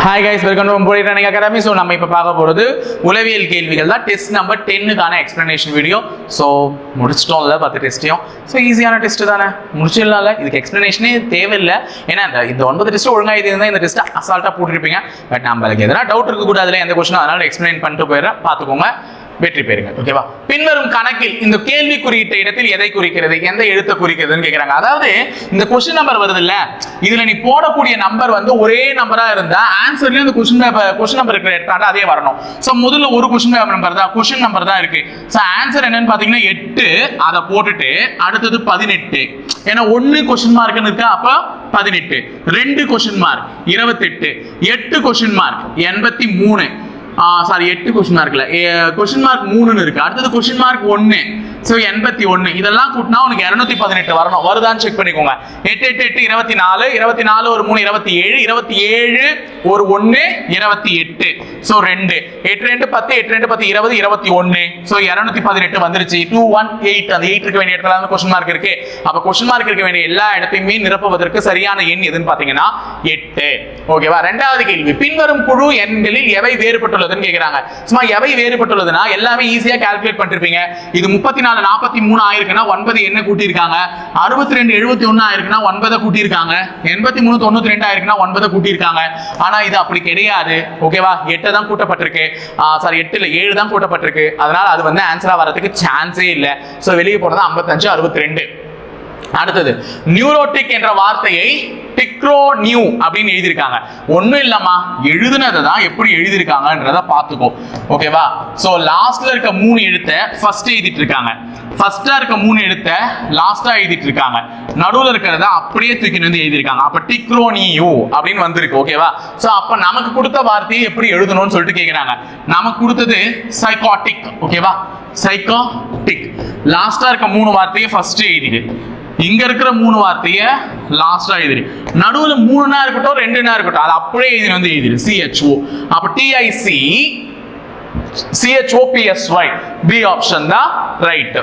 Hi guys, welcome to Employee Training Academy. So நம்ம இப்ப பார்க்க போறது உளவியல் கேள்விகள் தான். டெஸ்ட் நம்பர் 10 கான எக்ஸ்பிளனேஷன் வீடியோ. சோ முடிச்சிட்டோம்ல 10 டெஸ்டையும். சோ ஈஸியான டெஸ்ட் தானே. முடிச்சிடலாம்ல. இதுக்கு எக்ஸ்பிளனேஷனே தேவையில்லை. ஏன்னா இந்த 9 டெஸ்ட் ஒழுங்கா எழுதியிருந்தா இந்த டெஸ்ட் அசால்ட்டா போட்டுருப்பீங்க. பட் நம்மளுக்கு எதனா டவுட் இருக்க கூடாதுல எந்த क्वेश्चन அதனால எக்ஸ்பிளைன் பண்ணிட்டு போயிடுறேன். பாத்துக்கோங்க. வெற்றி பெறுங்க. ஓகேவா? பின்வரும் கணக்கில் இந்த கேள்வி குறியிட்ட இடத்தில் எதை குறிக்கிறது, எந்த எழுத்தை குறிக்கிறதுன்னு கேக்குறாங்க. அதாவது இந்த क्वेश्चन நம்பர் வருது இல்ல, இதுல நீ போடக்கூடிய நம்பர் வந்து ஒரே நம்பரா இருந்தா ஆன்சர்லயும் அந்த क्वेश्चन நம்பர் இருக்கிற இடத்தாண்ட அதே வரணும். சோ முதல்ல ஒரு क्वेश्चन நம்பர் தான் இருக்கு. சோ ஆன்சர் என்னன்னு பாத்தீங்கன்னா 8, அத போட்டுட்டு அடுத்தது 18. ஏன்னா 1 क्वेश्चन மார்க்னு இருக்கு, அப்ப 18. 2 question mark 28, 8 question mark 83. Sorry 8 question மார்க்ல क्वेश्चन மார்க் 3ன்னு இருக்கு. அடுத்தது क्वेश्चन மார்க் 1, சோ 81. இதெல்லாம் கூட்டினா உனக்கு 218 வரணும். வருதான்னு செக் பண்ணிக்கோங்க. 8 8 8 24, 24 ஒரு 3 27, 27 ஒரு 1 28. சோ 2 8 2 10, 8 2 10 20, 21. சோ 218 வந்துருச்சு. 218 அந்த 8 இருக்க வேண்டிய இடத்துல வந்து क्वेश्चन மார்க் இருக்கு. அப்ப क्वेश्चन மார்க் இருக்க வேண்டிய எல்லா இடத்தையுமே நிரப்புவதற்கு சரியான எண் எதுன்னு பாத்தீங்கன்னா 8. ஓகேவா? இரண்டாவது கேள்வி, பின்வரும் குழு எண்களில் எவை வேறுபட்டுள்ளது கேக்குறாங்க. சும்மா எவை வேறுபட்டுள்ளதுன்னா எல்லாமே ஈஸியா கால்குலேட் பண்ணிருப்பீங்க. இது 34 43 ஆயிருக்குன்னா 9 என்ன கூட்டி இருக்காங்க, 62 71 ஆயிருக்குன்னா 9 கூட்டி இருக்காங்க, 83 92 ஆயிருக்குன்னா 9 கூட்டி இருக்காங்க. ஆனா இது அப்படி கிடையாது. ஓகேவா? 8 தான் கூட்டப்பட்டிருக்கு. சாரி 8 இல்ல 7 தான் கூட்டப்பட்டிருக்கு. அதனால அது வந்து ஆன்சரா வரதுக்கு சான்ஸே இல்ல. சோ வெளியே போனது 55 62. அடுத்தது நியூரோட்டிக் என்ற வார்த்தையை டிக்ரோனியூ அப்படின்னு எழுதியிருக்காங்க. ஒண்ணும் இல்லம்மா, எழுதுனதை தான் எப்படி எழுதியிருக்காங்கன்றத பாத்துக்கோ. ஓகேவா? சோ லாஸ்ட்ல இருக்க 3 எழுத்தை ஃபர்ஸ்ட் எழுதிட்டு இருக்காங்க, ஃபர்ஸ்டா இருக்க 3 எழுத்தை லாஸ்டா எழுதிட்டு இருக்காங்க, நடுவுல இருக்கிறத அப்படியே தூக்கி வந்து எழுதியிருக்காங்க. அப்ப டிக்ரோனியூ அப்படின்னு வந்திருக்கு. ஓகேவா? சோ அப்ப நமக்கு கொடுத்த வார்த்தையை எப்படி எழுதணும்னு சொல்லிட்டு கேக்குறாங்க. நமக்கு கொடுத்தது சைக்காட்டிக். ஓகேவா? சைக்காட்டிக். லாஸ்டா இருக்க 3 வார்த்தையை ஃபர்ஸ்ட் எழுதிடு, இங்க இருக்கிற 3 வார்த்தையை லாஸ்டா எழுதிரு, நடுவுல 3னா இருக்கட்டும் 2னா இருக்கட்டும் அது அப்படியே எழுதி வந்து எழுதிரு. CHO. அப்ப TIC CHOPSY பி ஆப்ஷன் தான் ரைட்.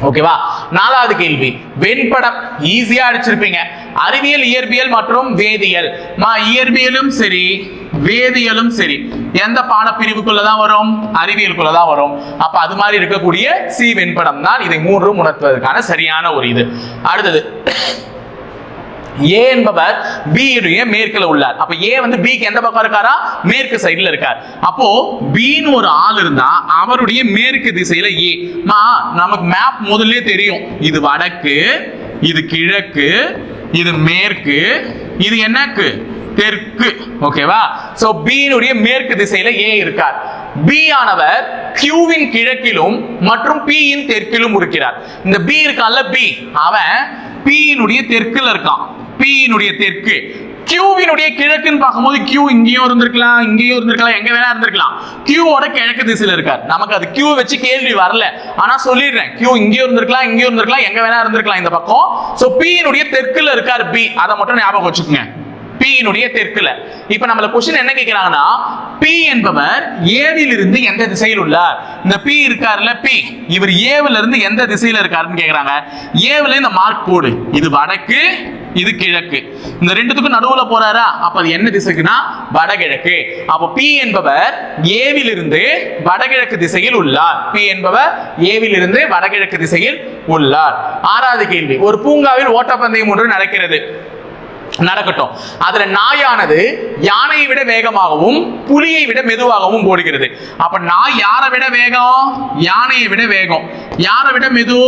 ஓகேவா? நாலாவது கேள்வி, வெண்படம் ஈஸியா அடிச்சிருப்பீங்க. அறிவியல், இயற்பியல் மற்றும் வேதியியல். இயற்பியலும் சரி வேதியியலும் சரி எந்த பாடப்பிரிவுக்குள்ளதான் வரும், அறிவியலுக்குள்ளதான் வரும். அப்ப அது மாதிரி இருக்கக்கூடிய சி வெண்படம் தான். இதை 3 உணர்த்துவதற்கான சரியான ஒரு இது. அடுத்தது ஏ என்பவர் பி உடைய மேற்குல உள்ளார். அப்ப ஏ வந்து பிக்கு எந்த பக்கம் இருக்காரா, மேற்கு சைடுல இருக்கார். அப்போ பின்னு ஒரு ஆள் இருந்தா அவருடைய மேற்கு திசையில ஏ. நமக்கு மேப் முதல்ல தெரியும், இது வடக்கு, இது கிழக்கு, இது மேற்கு, இது என்னக்கு தெற்கு. ஓகேவா? சோ பியினுடைய மேற்கு திசையில ஏ இருக்கார். பி ஆனவர் கியூவின் கிழக்கிலும் மற்றும் பி இன் தெற்கிலும் இருக்கிறார். இந்த பி இருக்கான்ல, பி அவன் பியினுடைய தெற்குல இருக்கான், பியினுடைய தெற்கு. கியூவினுடைய கிழக்குன்னு பார்க்கும்போது கியூ இங்கேயும் இருந்திருக்கலாம், இங்கேயும் இருந்திருக்கலாம், எங்க வேணா இருந்திருக்கலாம். கியூவோட கிழக்கு திசையில இருக்கார். நமக்கு அது கியூ வச்சு கேள்வி வரல, ஆனா சொல்லிடுறேன், கியூ இங்கேயும் இருந்திருக்கலாம், இங்கேயும் இருந்திருக்கலாம், எங்க வேணா இருந்திருக்கலாம் இந்த பக்கம். சோ பியினுடைய தெற்குல இருக்கார் பி, அதை மட்டும் ஞாபகம் வச்சுக்கோங்க. பியினுடைய தெற்குல. இப்ப நம்மள क्वेश्चन என்ன கேக்குறாங்கன்னா, பி என்பவர் ஏவில் இருந்து எந்த திசையில் உள்ளார். இந்த பி இருக்காருல, பி இவர் ஏவில் இருந்து எந்த திசையில இருக்காருன்னு கேக்குறாங்க. ஏவில் இந்த மார்க் போடு, இது வடக்கு, இது கிழக்கு. இந்த ரெண்டுத்துக்கும் நடுவுல போறாரா, அப்ப அது என்ன திசைக்குன்னா வடகிழக்கு. அப்ப பி என்பவர் ஏவில் இருந்து வடகிழக்கு திசையில் உள்ளார். பி என்பவர் ஏவில் இருந்து வடகிழக்கு திசையில் உள்ளார். ஆறாவது கேள்வி, ஒரு பூங்காவில் ஓட்டப்பந்தயம் ஒன்று நடக்கட்டும். அதுல நாயானது யானையை விட வேகமாகவும் புலியை விட மெதுவாகவும் ஓடுகிறது. அப்ப நாய் யாரை விட வேகம், யானையை விட வேகம். யாரை விட மெது,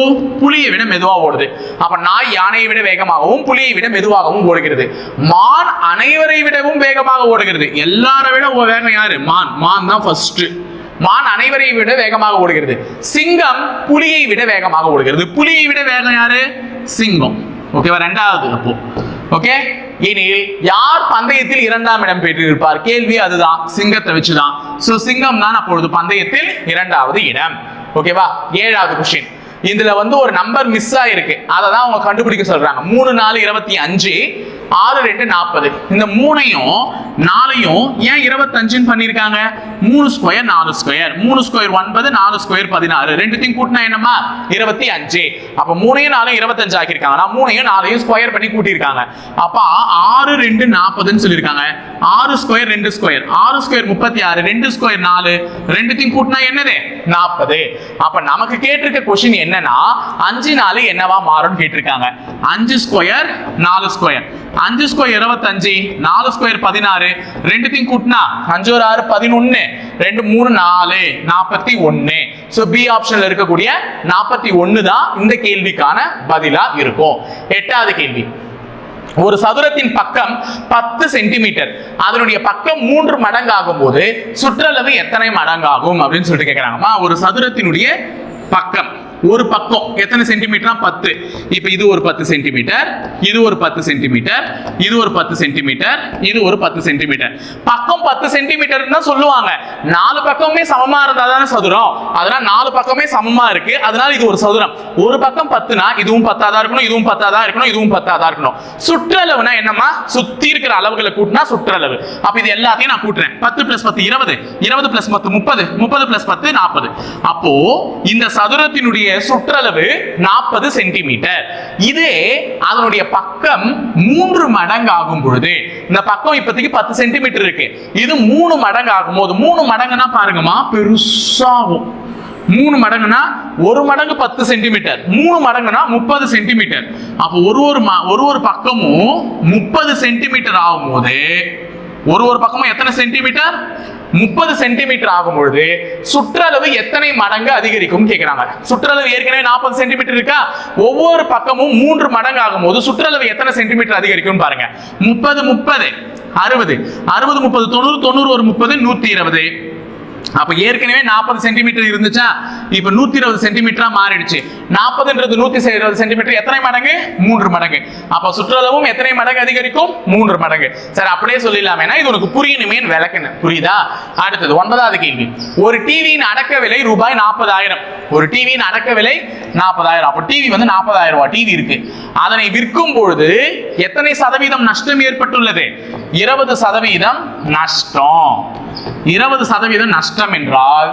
புலியை விட மெதுவா ஓடுது. அப்ப நாய் யானையை விட வேகமாகவும் புலியை விட மெதுவாகவும் ஓடுகிறது. மான் அனைவரை விடவும் வேகமாக ஓடுகிறது. எல்லாரை விட வேகம் யாரு, மான். மான் தான் ஃபர்ஸ்ட். மான் அனைவரை விட வேகமாக ஓடுகிறது. சிங்கம் புலியை விட வேகமாக ஓடுகிறது. புலியை விட வேகம் யாரு, சிங்கம். ஓகேவா? ரெண்டாவது. அப்போ ஓகே, எனில் யார் பந்தயத்தில் 2ஆம் இடம் பெற்றிருப்பார்? கேள்வி அதுதான், சிங்கத்தை வச்சுதான். சோ சிங்கம் தான் அப்பொழுது பந்தயத்தில் 2வது இடம். ஓகேவா? ஏழாவது क्वेश्चन, இதுல வந்து ஒரு நம்பர் மிஸ் ஆயிருக்கு, அதை தான் அவங்க கண்டுபிடிக்க சொல்றாங்க. 3 4 25 6 2 40. இந்த 3ஐயும் நாளையும் ஏன் 25 பண்ணிருக்காங்க? 3 ஸ்கொயர் 4 ஸ்கொயர், 3 ஸ்கொயர் 9, 4 ஸ்கொயர் 16, ரெண்டுத்தையும் கூட்டினா என்னமா 25. அப்ப 3 4 25 ஆக்கிருக்காங்க. 3 4 ஸ்கொயர் பண்ணி கூட்டிருக்காங்க. அப்ப 6 2 40 சொல்லிருக்காங்க. 6 ஸ்கொயர் 2 ஸ்கொயர், 6 ஸ்கொயர் 36, 2 ஸ்கொயர் 4, ரெண்டுத்தையும் கூட்டினா என்னது 40. அப்ப நமக்கு கேட்டிருக்க क्वेश्चन என்னன்னா 5 4 என்னவா மாறும்னு கேட்டிருக்காங்க. 5 ஸ்கொயர் 4 ஸ்கொயர், 5 ஸ்கொயர் 25, 4 ஸ்கொயர் 16, ரெண்டுத்தையும் கூட்டினா 5 ஒரு 6 11, 2 3 4 41. சோ பி ஆப்ஷன்ல இருக்கக்கூடிய 41 தான் இந்த கேள்விக்கான பதிலா இருக்கும். 8வது கேள்வி. ஒரு சதுரத்தின் பக்கம் 10 சென்டிமீட்டர், அதனுடைய பக்கம் 3 மடங்கு ஆகும் போது சுற்றளவு எத்தனை மடங்காகும் அப்படின்னு சொல்லிட்டு கேட்கிறாங்கம்மா. ஒரு சதுரத்தினுடைய பக்கம், ஒரு பக்கம் எத்தனை சென்டிமீட்டர்? 10. இப்ப இது ஒரு 10 சென்டிமீட்டர், இது ஒரு 10 சென்டிமீட்டர், இது ஒரு 10 சென்டிமீட்டர், இது ஒரு 10 சென்டிமீட்டர். பக்கம் 10 சென்டிமீட்டர் தான் சொல்லுவாங்க. 4 பக்கமே சமமா இருந்தா தானே சதுரம். அதனால 4 பக்கமே சமமா இருக்கு, அதனால இது ஒரு சதுரம். ஒரு பக்கம் 10னா இதுவும் 10 தான் இருக்கணும், இதுவும் 10 தான் இருக்கணும், இதுவும் 10 தான் இருக்கணும். சுற்றளவுனா என்னமா? சுத்தி இருக்கிற அளவுகளை கூட்டினா சுற்றளவு. அப்ப இது எல்லாத்தையும் நான் கூட்டுறேன். 10 + 10 20, 20 + 10 30, 30 + 10 40. அப்போ இந்த சதுரத்தினுடைய சுற்றளவு 40 சென்டிமீட்டர். இதே அதனுடைய பக்கம் 3 மடங்கு ஆகும் பொழுது, இந்த பக்கம் இப்போதைக்கு 10 சென்டிமீட்டர் இருக்கு, இது 3 மடங்கு ஆகும் போது, 3 மடங்குனா பாருங்கம்மா பெருசாகும். 3 மடங்குனா 1 மடங்கு 10 சென்டிமீட்டர், 3 மடங்குனா 30 சென்டிமீட்டர். அப்போ ஒரு பக்கமும் 30 சென்டிமீட்டர் ஆகும் போது, ஒரு பக்கமும் எத்தனை சென்டிமீட்டர்? 30 சென்டிமீட்டர் ஆகும் பொழுது சுற்றளவு எத்தனை மடங்கு அதிகரிக்கும் கேட்கிறாங்க. சுற்றளவு ஏற்கனவே 40 சென்டிமீட்டர் இருக்கா, ஒவ்வொரு பக்கமும் 3 மடங்கு ஆகும் போது சுற்றளவு எத்தனை சென்டிமீட்டர் அதிகரிக்கும் பாருங்க. 30 30 60, 60 30 90, 90 ஒரு 30 120. அப்ப ஏற்கனவே 40 சென்டிமீட்டர் இருந்துச்சா, இப்ப 120 சென்டிமீட்டரா மாறிடுச்சு. 40ன்றது 120 சென்டிமீட்டர் எத்தனை மடங்கு? 3 மடங்கு. அப்ப சுற்றளவும் எத்தனை மடங்கு அதிகரிக்கும்? 3 மடங்கு. சரி, அப்படியே சொல்லிடலாமேனா இது உனக்கு புரியணுமே விளக்குன்னு. புரியுதா? அடுத்தது 9வது கேள்வி. ஒரு டிவியின் அடக்க விலை ரூபாய் 40,000. ஒரு டிவியின் அடக்க விலை 40,000. அப்ப டிவி வந்து 40,000 ரூபாய் டிவி இருக்கு. அதனை விற்கும் பொழுது எத்தனை சதவீதம் நஷ்டம் ஏற்பட்டுள்ளது? 20% நஷ்டம். 20% நஷ்டம் என்றால்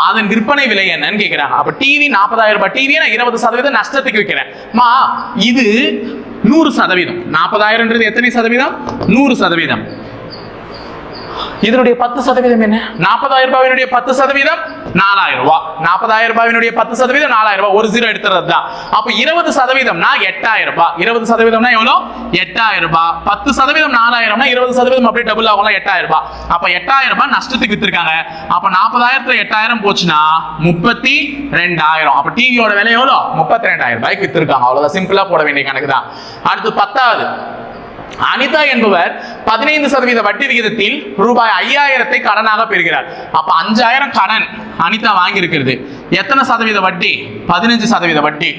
அதன் விற்பனை விலை என்னன்னு கேட்கிறாங்க. அப்ப டிவி 40,000 ரூபாய் டிவி, நான் 20% நஷ்டத்துக்கு விற்கிறேன். இது 100%. 40,000 எத்தனை சதவீதம்? 100%. இதனுடைய 10% என்ன? 40,000 ரூபாயினுடைய 10% 4,000 ரூபாய். 40,000 ரூபாயினுடைய 10% 4,000 ரூபாய். ஒரு ஜீரோ எடுத்துறது தான். அப்ப 20%னா 8,000 ரூபாய். 20%னா எவ்வளவு? 8,000 ரூபாய். 10% 4,000னா 20% அப்படியே டபுள் ஆகும்ல 8,000 ரூபாய். அப்ப 8,000 ரூபாய் நஷ்டத்துக்கு வித்திருக்காங்க. அப்ப 40,000த்துல 8,000 போச்சுன்னா 32,000. அப்ப டிவியோட விலை எவ்வளவு? 32,000 ரூபாய்க்கு வித்திருக்காங்க. அவ்வளவுதான், சிம்பிளா போட வேண்டிய கணக்கு தான். அடுத்து 10வது. அனிதா என்பவர் 15% வட்டி விகிதத்தில் ரூபாய் 5,000 கடனாக பெறுகிறார். அப்ப 5,000 கடன் அனிதா வாங்கி இருக்கிறது. எத்தனை சதவீத வட்டி? 15% வட்டி.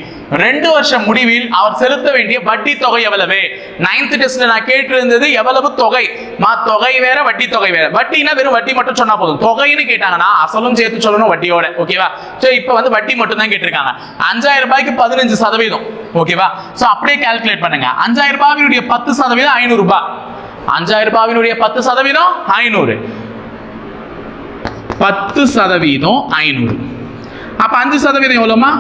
2 வருஷம் முடிவில் அவர் செலுத்த வேண்டிய வட்டி தொகை எவ்வளவு? 9th டெஸ்ட்ல நான் கேட்டிருந்தது எவ்வளவு தொகை. தொகை வேற வட்டி தொகை வேற. வட்டினா வெறும் வட்டி மட்டும் சொன்னா போதும். தொகைன்னு கேட்டாங்கன்னா அசலும் சேர்த்து சொல்லணும் வட்டியோட. ஓகேவா? சோ இப்போ வந்து வட்டி மட்டும் தான் கேட்டிருக்காங்க. 5,000 ரூபாய்க்கு 15%. ஓகேவா? சோ அப்படியே கால்குலேட் பண்ணுங்க. 5,000 ரூபாயினுடைய 10% 500 ரூபாய். 5,000 ரூபாயினுடைய 10% 500. 10% 500. அப்ப 5% எவ்வளவுமா?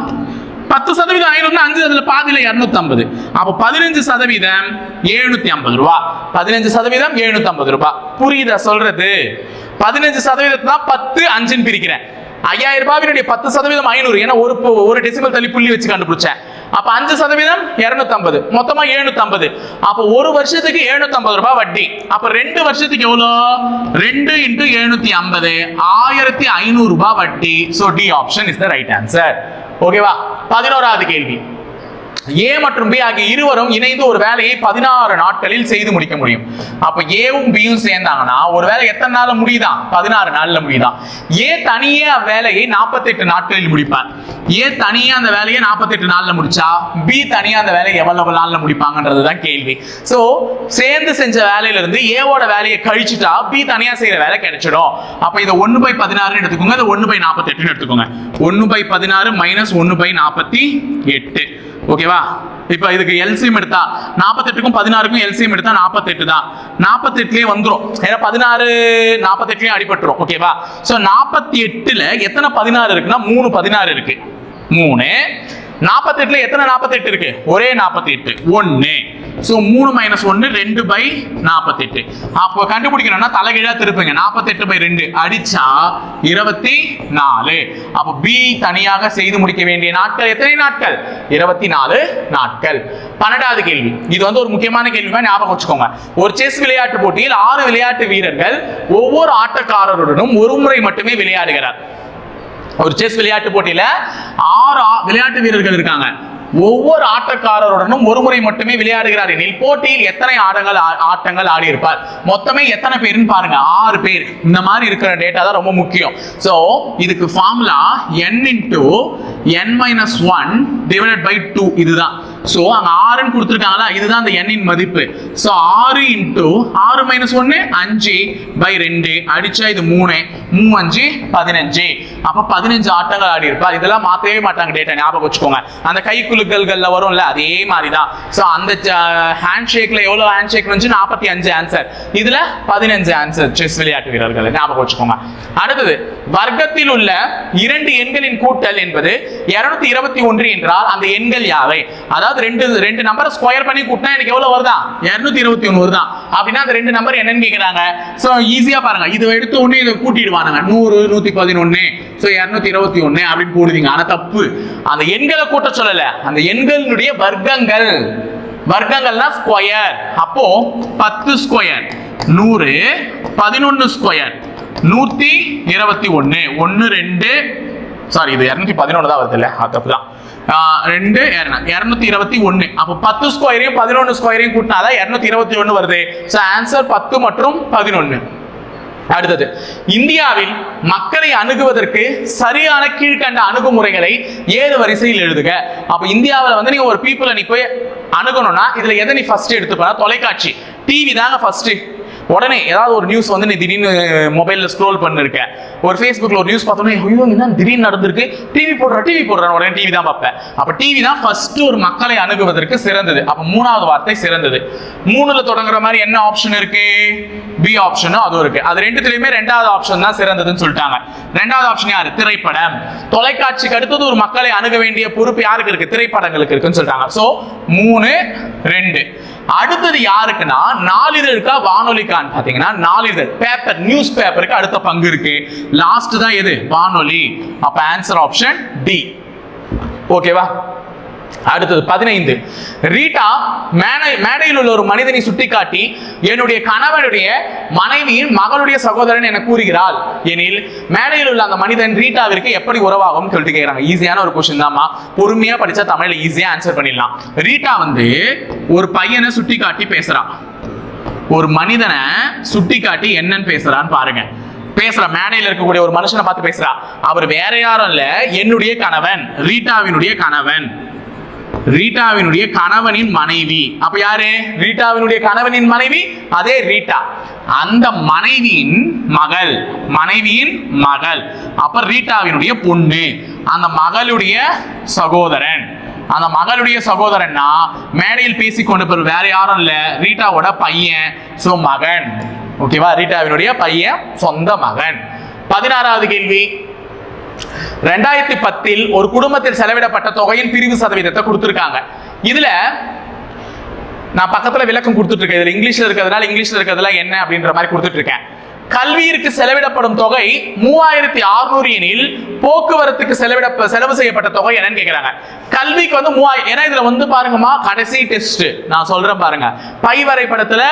10% 500, 5 அதுல பாதியில 250. அப்ப 15% 750 ரூபாய். 15% 750 ரூபாய். புரியுதா சொல்றது? 15% தான் 10 5ன்னு பிரிக்கிறேன். 5,000 ரூபாயினுடைய 10% 500. ஏன்னா ஒரு டெசிமல் தள்ளி புள்ளி வச்சு கண்டுபிடிச்சேன். அப்ப 5% 250, மொத்தமா 750. அப்ப ஒரு வருஷத்துக்கு 750 ரூபாய் வட்டி. அப்ப 2 வருஷத்துக்கு எவ்வளவு? 2 × 750, 1,500 ரூபாய் வட்டி. So D option is the right answer. ஓகேவா? 11வது கேள்வி. ஏ மற்றும் பி ஆகிய இருவரும் இணைந்து ஒரு வேலையை 16 நாட்களில் செய்து முடிக்க முடியும். அப்ப ஏவும் பியும் சேர்ந்தாங்கன்னா ஒரு வேலை எத்தனை நாள்ல முடியுதான்? 16 நாள்ல முடியுதான். ஏ தனியே அவ்வேலையை 48 நாட்களில் முடிப்பார். ஏ தனியே அந்த வேலையை 48 நாள்ல முடிச்சா பி தனியா அந்த வேலையை எவ்வளவு நாள்ல முடிப்பாங்கன்றதுதான் கேள்வி. சோ சேர்ந்து செஞ்ச வேலையில இருந்து ஏவோட வேலையை கழிச்சுட்டா பி தனியா செய்யற வேலை கிடைச்சிடும். அப்ப இதை 1/16 எடுத்துக்கோங்க, இதை 1/48 எடுத்துக்கோங்க. 1/16 - 1/48 ஓகேவா? இப்ப இதுக்கு எல்சிஎம் எடுத்தா 48க்கும் 16க்கும் எல்சிஎம் எடுத்தா 48 தான். 48லயே வந்துரும். ஏன்னா 16 48லயே அடிபட்டுரும். ஓகேவா? சோ 48ல எத்தனை 16 இருக்குன்னா 3 16 இருக்கு. 3 48ல எத்தனை 48 இருக்கு? ஒரே 48 1. சோ 3 - 1 2/48. அப்போ கண்டுபிடிக்கணும்னா தலைகீழா திருப்புங்க. 48/2 அடிச்சா 24. அப்போ பி தனியாக செய்து முடிக்க வேண்டிய நாட்கள் எத்தனை நாட்கள்? 24 நாட்கள். 12வது கேள்வி. இது வந்து ஒரு முக்கியமான கேள்வி, ஞாபகம் வச்சுக்கோங்க. ஒரு செஸ் விளையாட்டு போட்டியில் 6 விளையாட்டு வீரர்கள் ஒவ்வொரு ஆட்டக்காரருடனும் ஒரு முறை மட்டுமே விளையாடுகிறார். ஒரு செஸ் விளையாட்டு போட்டியில 6 விளையாட்டு வீரர்கள் இருக்காங்க. ஒவ்வொரு ஆட்டக்காரருடனும் ஒரு முறை மட்டுமே விளையாடுகிறார் எனில் போட்டியில் எத்தனை ஆட்டங்கள் ஆடி இருப்பார்? மொத்தமே எத்தனை பேருன்னு பாருங்க. 6 பேர். இந்த மாதிரி இருக்கிற டேட்டா தான் ரொம்ப முக்கியம். சோ இதுக்கு ஃபார்முலா n × n - 1 / 2 இதுதான். சோ அங்க 6ன்னு கொடுத்திருக்காங்களா, இதுதான் அந்த n இன் மதிப்பு. சோ 6 × 6 - 1 5/2 அடிச்சா இது 3 3 5 15. அப்ப 15 ஆட்டங்கள் ஆடி இருப்பார். இதெல்லாம் மாத்தவே மாட்டாங்க டேட்டா, ஞாபகம் வச்சுக்கோங்க. அந்த கைக்குலுக்கல்கள்ல வரும்ல அதே மாதிரி தான். சோ அந்த ஹேண்ட் ஷேக்ல எவ்வளவு ஹேண்ட் ஷேக் வந்து 45 ஆன்சர், இதுல 15 ஆன்சர் செஸ் விளையாட்டு வீரர்கள், ஞாபகம் வச்சுக்கோங்க. அடுத்தது வர்க்கத்தில் உள்ள 2 எண்களின் கூட்டல் என்பது 221 என்றால் அந்த எண்கள் யாவை? அதாவது ரெண்டு நம்பரை ஸ்கொயர் பண்ணி கூட்டினா எனக்கு எவ்வளவு வருதா? 221 வருதா? அப்படின்னா அந்த 2 நம்பர் என்னன்னு கேக்குறாங்க. சோ ஈஸியா பாருங்க, இது எடுத்த உடனே இதை கூட்டிடுவானுங்க. 100 111 சோ 221 அப்படின்னு போடுவீங்க. ஆனா தப்பு. அந்த எண்களை கூட்ட சொல்லல, அந்த எண்களுடைய வர்க்கங்கள். வர்க்கங்கள்னா ஸ்கொயர். அப்போ 10 ஸ்கொயர் 100, 11 ஸ்கொயர் 121 1 2 சாரி இது 211 தான் வருது இல்ல, தப்புதான். 2 221. அப்போ 10 ஸ்கொயரையும் 11 ஸ்கொயரையும் கூட்டினாதான் 221 வருது. சோ ஆன்சர் 10 மற்றும் 11. அடுத்தது இந்தியாவில் மக்களை அணுகுவதற்கு சரியான கீழ்கண்ட அணுகுமுறைகளை ஏறு வரிசையில் எழுதுக. அப்ப இந்தியாவில் வந்து நீங்க ஒரு பீப்புளை நீ போய் அணுகணும்னா இதுல எதை நீ ஃபர்ஸ்ட் எடுத்துப்பா? தொலைக்காட்சி, டிவி தாங்க ஃபர்ஸ்ட். உடனே ஏதாவது ஒரு நியூஸ் வந்து நீ திடீர்னு மொபைல்ல ஸ்க்ரோல் பண்ணிருக்க, ஒரு ஃபேஸ்புக்ல ஒரு நியூஸ் பார்த்தோன்னே ஐயோ இதான் திடீர்னு நடந்திருக்கு, டிவி போடுறேன், உடனே டிவி தான் பார்ப்பேன். அப்ப டிவி தான் ஃபர்ஸ்ட் ஒரு மக்களை அணுகுவதற்கு சிறந்தது. அப்ப 3வது வார்த்தை சிறந்தது. 3ல தொடங்குற மாதிரி என்ன ஆப்ஷன் இருக்கு? பி ஆப்ஷனும் அதுவும் இருக்கு. அது ரெண்டுத்துலயுமே 2வது ஆப்ஷன் தான் சிறந்ததுன்னு சொல்லிட்டாங்க. 2வது ஆப்ஷன் யாரு? திரைப்படம். தொலைக்காட்சிக்கு அடுத்தது ஒரு மக்களை அணுக வேண்டிய பொறுப்பு யாருக்கு இருக்கு? திரைப்படங்களுக்கு இருக்குன்னு சொல்லிட்டாங்க. சோ 3 2. அடுத்தது யாருக்குன்னா நாளிதழுக்கா வானொலிக்கான்னு பாத்தீங்கன்னா நாளிதழ் பேப்பர், நியூஸ் பேப்பருக்கு அடுத்த பங்கு இருக்கு. லாஸ்ட் தான் எது? வானொலி. அப்ப ஆன்சர் ஆப்ஷன் டி. ஓகேவா? அடுத்தது 15. ரீட்டா மேடையில் உள்ள ஒரு மனிதனை சுட்டிக்காட்டி என்னுடைய கணவனுடைய மனைவியின் மகளுடைய சகோதரன் என கூறுகிறாள் எனில் மேடையில் உள்ள அந்த மனிதன் ரீட்டாவிற்கு எப்படி உறவாகும் சொல்லிட்டு கேட்கிறாங்க. ஈஸியான ஒரு கொஸ்டின் தான்மா, பொறுமையா படிச்சா தமிழ்ல ஈஸியா ஆன்சர் பண்ணிடலாம். ரீட்டா வந்து ஒரு பையனை சுட்டிக்காட்டி பேசுறான், ஒரு மனிதனை சுட்டிக்காட்டி என்னன்னு பேசுறான்னு பாருங்க. பேசுற மேடையில் இருக்கக்கூடிய ஒரு மனுஷனை பார்த்து பேசுறா. அவர் வேற யாரும் இல்ல, என்னுடைய கணவன், ரீட்டாவினுடைய கணவன், ரீட்டாவினுடைய கணவனின் மனைவி. அப்ப யாரு? ரீட்டாவினுடைய கணவனின் மனைவி, அதே ரீட்டா. அந்த மனைவியின் மகள், மனைவியின் மகள். அப்ப ரீட்டாவினுடைய பொண்ணு, அந்த மகளுடைய சகோதரன். அந்த மகளுடைய சகோதரன்னா மேடையில் பேசிக்கொண்டு வேற யாரும் இல்ல, ரீட்டாவோட பையன். சோ மகன். ஓகேவா? ரீட்டாவினுடைய பையன், சொந்த மகன். 16வது கேள்வி. 2010 ஒரு குடும்பத்தில் செலவிடப்பட்ட தொகையின் பிரிவு சதவீதத்தை கொடுத்திருக்காங்க. இதுல நான் பக்கத்துல விளக்கம் கொடுத்துட்டு இருக்கேன். இதுல இங்கிலீஷ்ல இருக்கிறதுனால இங்கிலீஷ்ல இருக்கிறதுல என்ன அப்படின்ற மாதிரி கொடுத்துட்டு இருக்கேன். கல்வியிற்கு செலவிடப்படும் தொகை 3600 எனில் போக்குவரத்துக்கு செலவு செய்யப்பட்ட தொகை என்னன்னு கேக்குறாங்க. கல்விக்கு வந்து 3000. ஏன்னா இதுல வந்து பாருங்கம்மா கடைசி டெஸ்ட் நான் சொல்றேன் பாருங்க, பை வரைபடத்துல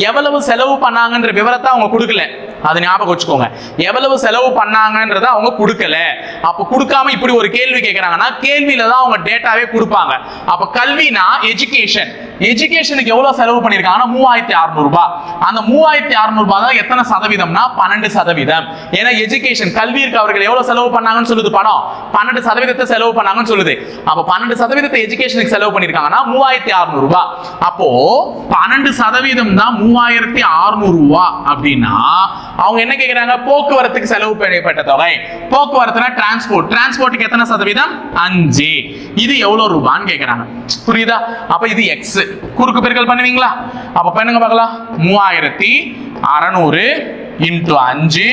எவ்வளவு செலவு பண்ணாங்கன்ற விவரத்தை அவங்க கொடுக்கல, அது ஞாபகம் வச்சுக்கோங்க. எவ்வளவு செலவு பண்ணாங்கன்றத அவங்க கொடுக்கல. அப்ப கொடுக்காம இப்படி ஒரு கேள்வி கேட்கறாங்கன்னா கேள்வியில தான் அவங்க டேட்டாவே கொடுப்பாங்க. அப்ப கல்வினா எஜுகேஷன், எஜுகேஷனுக்கு எவ்வளவு செலவு பண்ணிருக்காங்கன்னா 3600 ரூபாய். அந்த 3600 ரூபாய் தான் எத்தனை சதவீதம்னா 12%. ஏன்னா எஜுகேஷன் கல்விக்கு அவர்கள் எவ்வளவு செலவு பண்ணாங்கன்னு சொல்லுது பணம் 12% செலவு பண்ணாங்கன்னு சொல்லுது. அப்ப 12% எஜுகேஷனுக்கு செலவு பண்ணிருக்காங்கன்னா 3600 ரூபாய். அப்போ 12% தான் 3600 ரூபாய் அப்படின்னா அவங்க என்ன கேக்குறாங்க போக்குவரத்துக்கு செலவு பண்ணப்பட்ட தொகை. போக்குவரத்துனா டிரான்ஸ்போர்ட்டுக்கு எத்தனை சதவீதம் 5. இது எவ்வளவு ரூபான்னு கேக்குறாங்க. புரியுதா? அப்ப இது x. குறுக்கு பெருக்கல் பண்ணுவீங்களா? அப்ப பண்ணுங்க பார்க்கலாம். 3600 into 5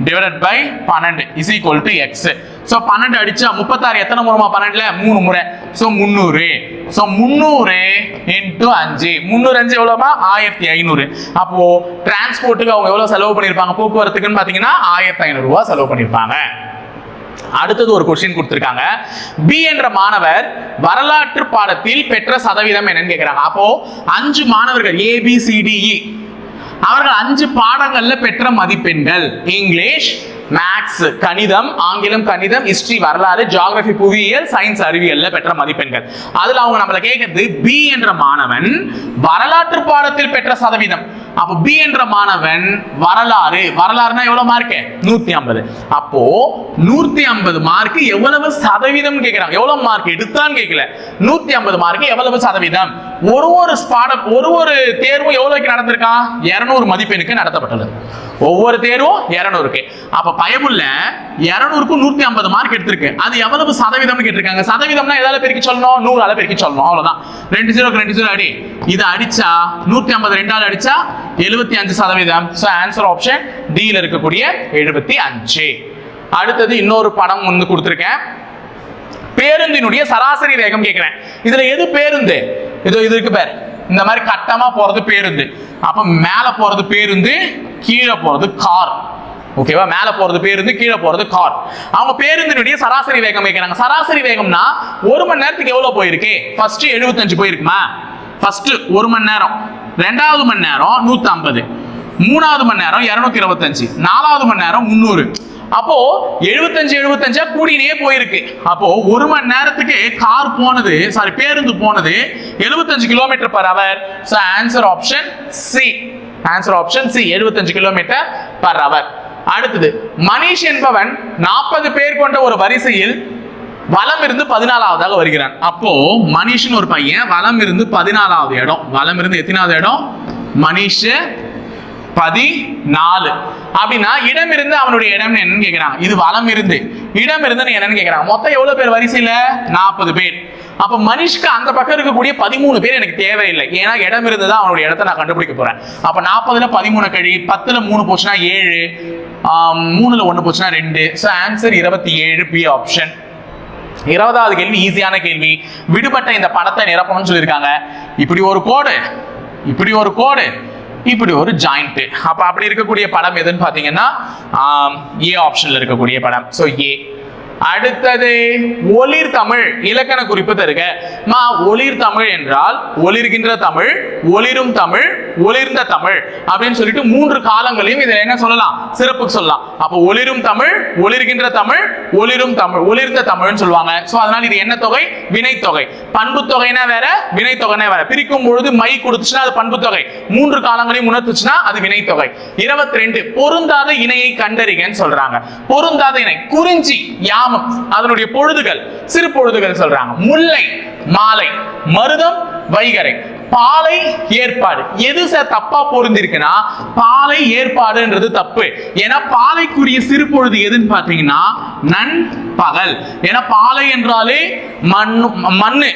divided by 12 is equal to x. So 12 அடிச்சா 36 எத்தனை முறைமா 12ல 3 முறை. So 300. So 300 into 5. 305 எவ்வளவுமா 1500. அப்போ டிரான்ஸ்போர்ட்டுக்கு அவங்க எவ்வளவு செலவு பண்ணிருப்பாங்க போக்குவரத்துக்குன்னு பாத்தீங்கன்னா 1500 ரூபாய் செலவு பண்ணிருப்பாங்க. அடுத்தது ஒரு क्वेश्चन கொடுத்திருக்காங்க. பி என்ற மாணவர் வரலாற்று பாடத்தில் பெற்ற சதவீதம் என்னன்னு கேக்குறாங்க. அப்போ 5 மாணவர்கள் ABCDE அவர்கள் 5 பாடங்கள்ல பெற்ற மதிப்பெண்கள் இங்கிலீஷ், மேத்ஸ் கணிதம், ஆங்கிலம் கணிதம், ஹிஸ்டரி வரலாறு, ஜியோகிராஃபி புவியியல், சயின்ஸ் அறிவியல்ல பெற்ற மதிப்பெண்கள். அதுல அவங்க நம்மள கேக்குறது பி என்ற மாணவன் வரலாற்று பாடத்தில் பெற்ற சதவீதம். அப்ப பி என்ற மாணவன் வரலாறுனா எவ்வளவு மார்க் 150. அப்போ 150 மார்க் எவ்வளவு சதவீதம் கேக்குறாங்க. எவ்வளவு மார்க் எடுத்தான்னு கேட்கல. 150 மார்க் எவ்வளவு சதவீதம். ஒரு தேர்வும் எவ்வளவுக்கு நடந்திருக்கா 200 மதிப்பெண்ணுக்கு நடத்தப்பட்டுள்ளது. ஒவ்வொரு தேர்வும் 200க்கு. அப்ப பயமுள்ள 200க்கு 150 மார்க் எடுத்திருக்கு. அது எவ்வளவு சதவீதம்னு கேட்டிருக்காங்க. சதவீதம்னா எதால பெருக்கி சொல்லணும் 100ஆல பெருக்கி சொல்லணும். அவ்வளவுதான். 2 0க்கு 2 0 அடி. இது அடிச்சா 150 2ஆல அடிச்சா 75%. சோ ஆன்சர் ஆப்ஷன் டி ல இருக்கக்கூடிய 75. அடுத்தது இன்னொரு படம் வந்து கொடுத்திருக்கேன். பேருந்தினுடைய சராசரி வேகம் கேக்குறேன். இதுல எது பேருந்து? இது இருக்கு பேர். இந்த மாதிரி கட்டமா போறது பேருந்து. அப்ப மேல போறது பேருந்து, கீழே போறது கார். ஓகேவா? மேல போறது பேருந்து, கீழே போறது கார். அவங்க பேருந்தினுடைய சராசரி வேகம் கேக்குறாங்க. சராசரி வேகம்னா 1 மணி நேரத்துக்கு எவ்வளவு போயிருக்கு? ஃபர்ஸ்ட் 75 போயிருக்குமா? ஃபர்ஸ்ட் 1 மணி நேரம், ரெண்டாவது மணி நேரம் 150, மூணாவது மணி நேரம் 225, நாலாவது மணி நேரம் 300. அப்போ 75 கூடினே போயிருக்கு. அப்போ 1 மணி நேரத்துக்கு கார் போனது பேருந்து போனது 75 km/h. So answer option C. Answer option C 75 km/h. அடுத்தது மனிஷ் என்பவன் 40 பேர் கொண்ட ஒரு வரிசையில் வலம் இருந்து 14ஆவதாக வருகிறான். அப்போ மனிஷ்னு ஒரு பையன் வலம் இருந்து 14ஆவது இடம். வலம் இருந்து எத்தனாவது இடம்? மனிஷ் 14. அப்படின்னா இடம் இருந்து அவனுடைய இடம் என்னன்னு கேக்குறாங்க. இது வலம் இருந்து இடம் இருந்து என்னன்னு கேக்குறாங்க. மொத்தம் எவ்வளவு பேர் வரிசையில 40 பேர். அப்ப மனிஷ்க்கு அந்த பக்கம் இருக்கக்கூடிய 13 பேர் எனக்கு தேவையில்லை. ஏன்னா இடம் இருந்துதான் அவனுடைய இடத்தை நான் கண்டுபிடிக்க போறேன். அப்ப 40ல 13 கழி, 10ல 3 போச்சுன்னா 7, 3ல 1 போச்சுன்னா 2. So answer 27 B option. 20வது கேள்வி ஈஸியான கேள்வி. விடுபட்ட இந்த படத்தை நிரப்பணும்னு சொல்லியிருக்காங்க. இப்படி ஒரு கோடு, இப்படி ஒரு கோடு, இப்படி ஒரு ஜாயிண்ட். அப்ப அப்படி இருக்கக்கூடிய படம் எதுன்னு பாத்தீங்கன்னா ஏ ஆப்ஷன்ல இருக்கக்கூடிய படம். சோ ஏ. அடுத்தது ஒளிர் தமிழ் இலக்கண குறிப்பு தருக. ஒளிர் தமிழ் என்றால் ஒளிர்கின்ற தமிழ், ஒளிரும் தமிழ், ஒளிர்ந்த தமிழ் அப்படின்னு சொல்லிட்டு 3 காலங்களையும் இதில் என்ன சொல்லலாம்? சிறப்பு சொல்லலாம். அப்போ ஒளிரும் தமிழ், ஒளிர்கின்ற தமிழ், ஒளிரும் தமிழ், ஒளிர்ந்த தமிழ்னு சொல்லுவாங்க. சோ அதனால இது என்ன தொகை? வினைத்தொகை. பண்பு தொகைனா வேற, வினைத்தொகைனா வேற. பிரிக்கும் பொழுது மை கொடுத்துச்சுன்னா அது பண்பு தொகை, 3 காலங்களையும் உணர்த்துச்சுன்னா அது வினைத்தொகை. 22 பொருந்தாத இணையை கண்டறிகன்னு சொல்றாங்க. பொருந்தாத இணை குறிஞ்சி, யாமம் அதனுடைய பொழுதுகள், சிறு பொழுதுகள் சொல்றாங்க. முல்லை, மாலை, மருதம், வைகறை, பாலை, ஏற்பாடு. எது தப்பா பொருந்திருக்குன்னா பாலை ஏற்பாடுன்றது தப்பு. ஏன்னா பாலைக்குரிய சிறு பொழுது எதுன்னு பாத்தீங்கன்னா நண்பகல். ஏன்னா பாலை என்றாலே மண்ணு,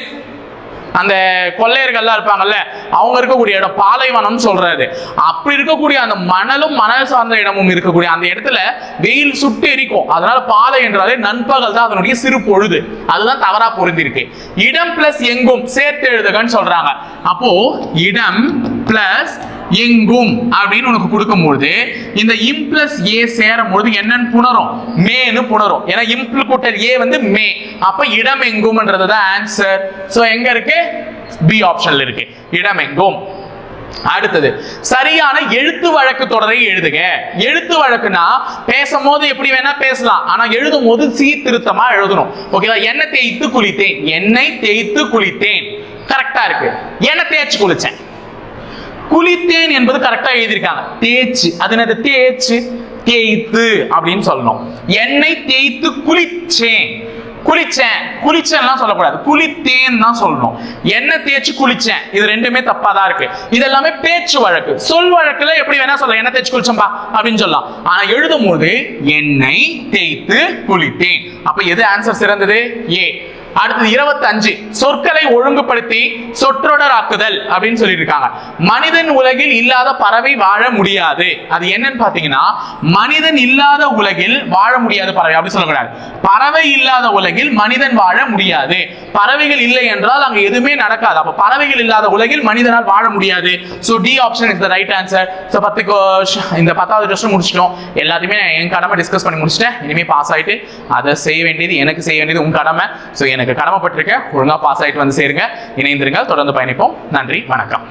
அந்த கொள்ளையர்கள்லாம் இருப்பாங்கல்ல அவங்க இருக்கக்கூடிய இடம் பாலைவனம் சொல்றாரு. அப்படி இருக்கக்கூடிய அந்த மணலும் மணல் சார்ந்த இடமும் இருக்கக்கூடிய அந்த இடத்துல வெயில் சுட்டு எரிக்கும். அதனால பாலை என்றாலே நண்பகல் தான் அதனுடைய சிறு பொழுது. அதுதான் தவறா பொருந்திருக்கு. இடம் பிளஸ் எங்கும் சேர்த்து எழுதுகன்னு சொல்றாங்க. அப்போ இடம் பிளஸ் எங்கும் அப்படின்னு உனக்கு கொடுக்கும்போது இந்த இம் பிளஸ் ஏ சேரும் பொழுது என்னன்னு புணரும்? மேன்னு புணரும். ஏன்னா இம் கூட்டல் ஏ வந்து மே. அப்ப இடம் எங்கும்ன்றதுதான் ஆன்சர். சோ எங்க இருக்கு? பி ஆப்ஷன்ல இருக்கு இடம் எங்கும். அடுத்தது சரியான எழுத்து வழக்கு தொடரை எழுதுக. எழுத்து வழக்குனா பேசும்போது எப்படி வேணா பேசலாம், ஆனா எழுதும் போது சீர்திருத்தமா எழுதணும். ஓகேவா? எண்ணெய் தேய்த்து குளித்தேன், எண்ணெய் தேய்த்து குளித்தேன் கரெக்டா இருக்கு. எண்ணெய் தேய்ச்சி குளிச்சேன். குளித்தேன் என்பது கரெக்டா எழுதியிருக்காங்க. தேய்ச்சி அது என்னது? தேய்ச்சி தேய்த்து அப்படின்னு சொல்லணும். எண்ணெய் தேய்த்து குளிச்சேன், குளிச்சேன் குளிச்சேன்லாம் சொல்லக்கூடாது, குளித்தேன் தான் சொல்லணும். எண்ணெய் தேய்ச்சி குளிச்சேன் இது ரெண்டுமே தப்பா தான் இருக்கு. இது எல்லாமே பேச்சு வழக்கு. சொல் வழக்குல எப்படி வேணா சொல்லலாம், எண்ணெய் தேய்ச்சி குளிச்சம்பா அப்படின்னு சொல்லலாம். ஆனா எழுதும் போது எண்ணெய் தேய்த்து குளித்தேன். அப்ப எது ஆன்சர் சிறந்தது? ஏ. அடுத்து 25 சொற்களை ஒழுங்குபடுத்தி சொற்றொடராக்குதல் அப்படின்னு சொல்லியிருக்காங்க. மனிதன் உலகில் இல்லாத பறவை வாழ முடியாது. அது என்னன்னு பாத்தீங்கன்னா, மனிதன் இல்லாத உலகில் வாழ முடியாது பறவை அப்படி சொல்லக்கூடாது. பறவை இல்லாத உலகில் மனிதன் வாழ முடியாது. பறவைகள் இல்லை என்றால் அங்க எதுவுமே நடக்காது. அப்ப பறவைகள் இல்லாத உலகில் மனிதனால் வாழ முடியாது. So D option is the right answer. So 10 இந்த 10வது டெஸ்ட் முடிச்சிட்டோம். எல்லாத்தையுமே என் கடமை டிஸ்கஸ் பண்ணி முடிச்சிட்டேன். இனிமே பாஸ் ஆயிட்டு அதை செய்ய வேண்டியது எனக்கு செய்ய வேண்டியது உங்க கடமை. சோ எனக்கு கடமைப்பட்டிருக்க ஒழுங்கா பாஸ் ஆயிட்டு வந்து சேருங்க. இணைந்திருங்க, தொடர்ந்து பயணிப்போம். நன்றி, வணக்கம்.